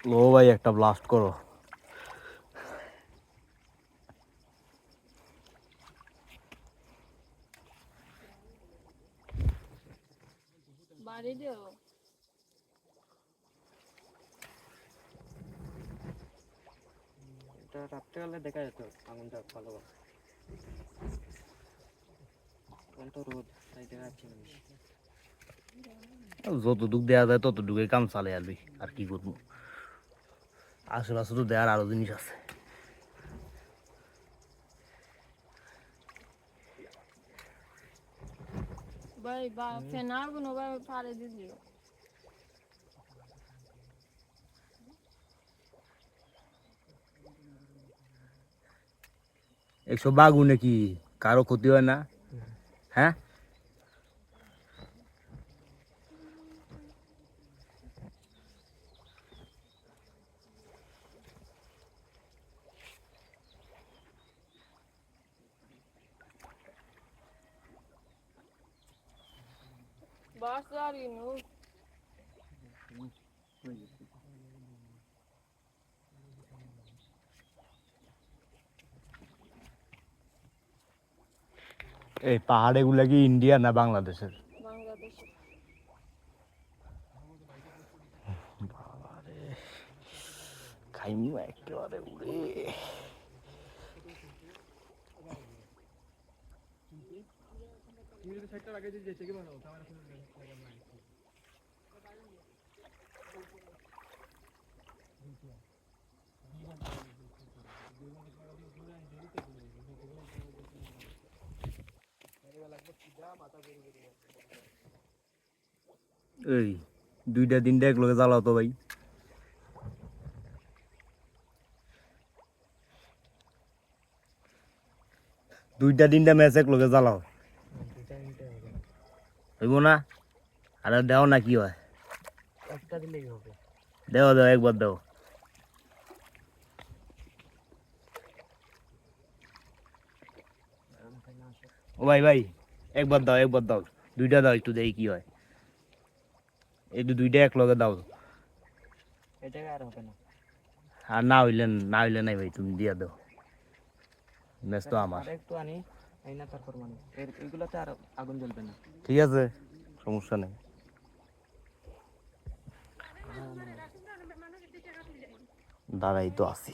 লো ভাই একটা ব্লাস্ট করো। বাড়ি দিও এটা রাত্রেবেলা দেখা যেত আগুনটা ভালো এখন তো রোদ তাই দেখা যাচ্ছে না বেশি। যতটুক দেয়া যায় ততটুকুই কাম চালে আরবি, আর কি করবো, আশেপাশে তো দেওয়ার আরো জিনিস আছে। ভাই বা ফ্যান আগুন ভাই পারে দিও এইসব আগুনে কি কারো ক্ষতি হয় না? হ্যাঁ, বাস গাড়ি নো এই পাহাড় এগুলা কি ইন্ডিয়া না বাংলাদেশের? বাংলাদেশে খাইমু একেবারে উড়ে। এই দুইটা তিনটা এক লগে জ্বালাও তো ভাই। দুইটা তিনটা ম্যাচ এক লগে জ্বালাও, হইব না? আর দেও না কি হয়, একটা দিলেই হবে। দেও দেও একবার দেও। ও ভাই ভাই একবার দাও, একবার দাও, দুইটা দাও একটু দেখি কি হয়। এই দুইটা এক লগে দাও। এটা আর হবে না। আর না হইলে নাই ভাই, তুমি দিয়া দাও, ম্যাচ তো আমার। আর একটু আনি না তারপর মানে এইগুলোতে আর আগুন জ্বলবে না। ঠিক আছে, সমস্যা নেই। দাঁড়াই তো আছি।